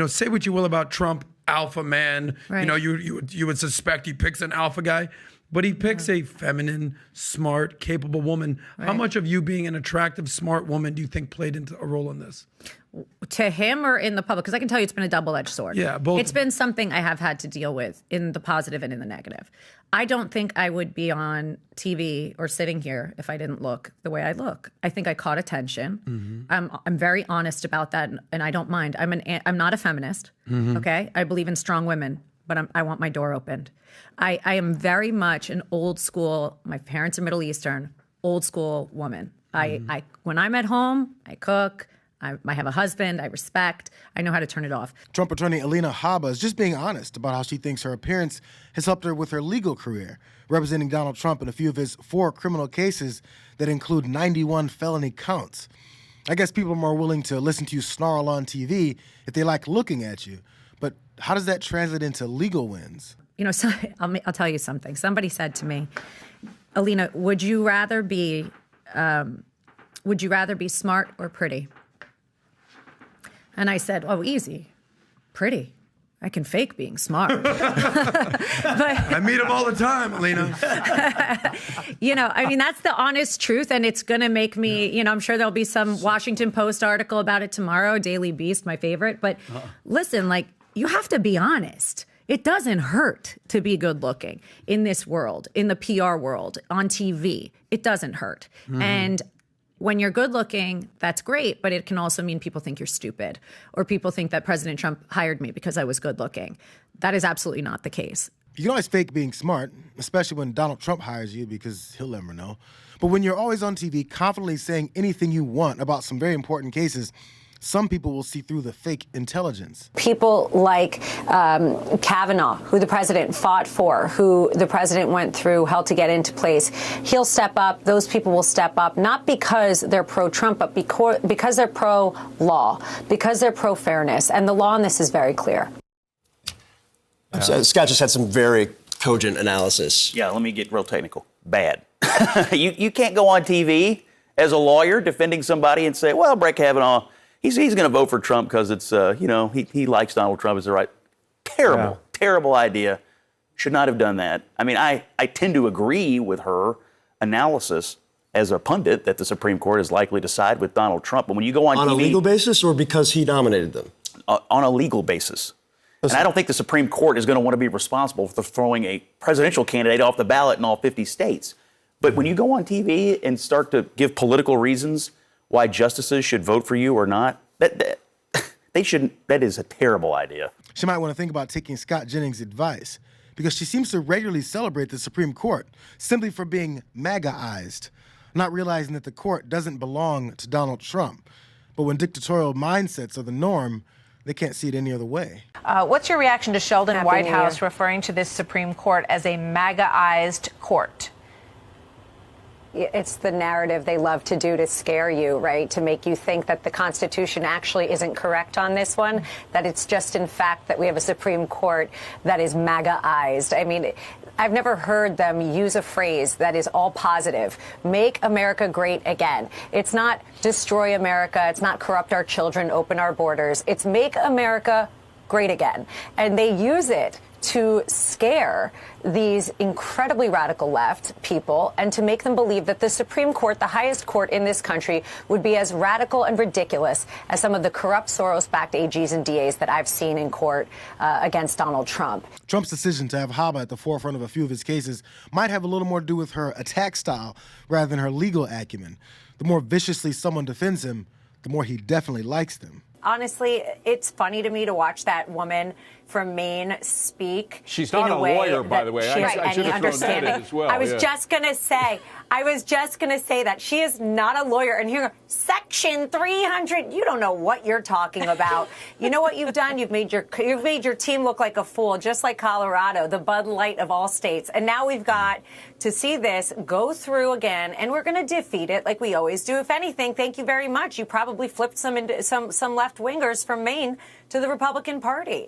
say what you will about Trump, alpha man. Right. You would suspect he picks an alpha guy, but he picks a feminine, smart, capable woman. Right. How much of you being an attractive, smart woman do you think played into a role in this? To him or in the public? Because I can tell you it's been a double-edged sword. Yeah, both. It's been something I have had to deal with in the positive and in the negative. I don't think I would be on TV or sitting here if I didn't look the way I look. I think I caught attention. I'm very honest about that, and I don't mind. I'm not a feminist, okay? I believe in strong women, but I want my door opened. I am very much an old school, my parents are Middle Eastern, old school woman. When I'm at home, I cook, I have a husband, I respect, I know how to turn it off. Trump attorney Alina Habba is just being honest about how she thinks her appearance has helped her with her legal career, representing Donald Trump in a few of his 4 criminal cases that include 91 felony counts. I guess people are more willing to listen to you snarl on TV if they like looking at you. But how does that translate into legal wins? So I'll tell you something. Somebody said to me, Alina, would you rather be smart or pretty? And I said, oh, easy, pretty. I can fake being smart. But, I meet him all the time, Alina. That's the honest truth. And it's going to make me, I'm sure there'll be some Washington Post article about it tomorrow, Daily Beast, my favorite. But listen, you have to be honest. It doesn't hurt to be good looking in this world, in the PR world, on TV. It doesn't hurt. And when you're good looking, that's great, but it can also mean people think you're stupid or people think that President Trump hired me because I was good looking. That is absolutely not the case. You can always fake being smart, especially when Donald Trump hires you because he'll never know. But when you're always on TV confidently saying anything you want about some very important cases, some people will see through the fake intelligence. People like Kavanaugh, who the president fought for, who the president went through hell to get into place. He'll step up. Those people will step up, not because they're pro-Trump, but because they're pro-law, because they're pro-fairness. And the law on this is very clear. Scott just had some very cogent analysis. Yeah, let me get real technical. Bad. You can't go on TV as a lawyer defending somebody and say, well, Brett Kavanaugh, he's going to vote for Trump because it's, he likes Donald Trump. Is the right. Terrible idea. Should not have done that. I tend to agree with her analysis as a pundit that the Supreme Court is likely to side with Donald Trump. But when you go on TV... On a legal basis or because he nominated them? On a legal basis. And I don't think the Supreme Court is going to want to be responsible for throwing a presidential candidate off the ballot in all 50 states. But when you go on TV and start to give political reasons why justices should vote for you or not, they shouldn't. That is a terrible idea. She might want to think about taking Scott Jennings' advice because she seems to regularly celebrate the Supreme Court simply for being MAGA-ized, not realizing that the court doesn't belong to Donald Trump. But when dictatorial mindsets are the norm, they can't see it any other way. What's your reaction to Sheldon Happy New Whitehouse Year. referring to this Supreme Court as a MAGA-ized court? It's the narrative they love to do to scare you, right? To make you think that the Constitution actually isn't correct on this one, that it's just in fact that we have a Supreme Court that is MAGA-ized. I've never heard them use a phrase that is all positive. Make America great again. It's not destroy America. It's not corrupt our children, open our borders. It's make America great again. And they use it to scare these incredibly radical left people and to make them believe that the Supreme Court, the highest court in this country, would be as radical and ridiculous as some of the corrupt Soros-backed AGs and DAs that I've seen in court against Donald Trump. Trump's decision to have Habba at the forefront of a few of his cases might have a little more to do with her attack style rather than her legal acumen. The more viciously someone defends him, the more he definitely likes them. Honestly, it's funny to me to watch that woman from Maine speak. She's not a lawyer, by the way. I should have thrown that in as well. I was just going to say that she is not a lawyer. And here, Section 300, you don't know what you're talking about. You know what you've done? You've made your team look like a fool, just like Colorado, the Bud Light of all states. And now we've got to see this go through again, and we're going to defeat it like we always do. If anything, thank you very much. You probably flipped some left-wingers from Maine to the Republican Party.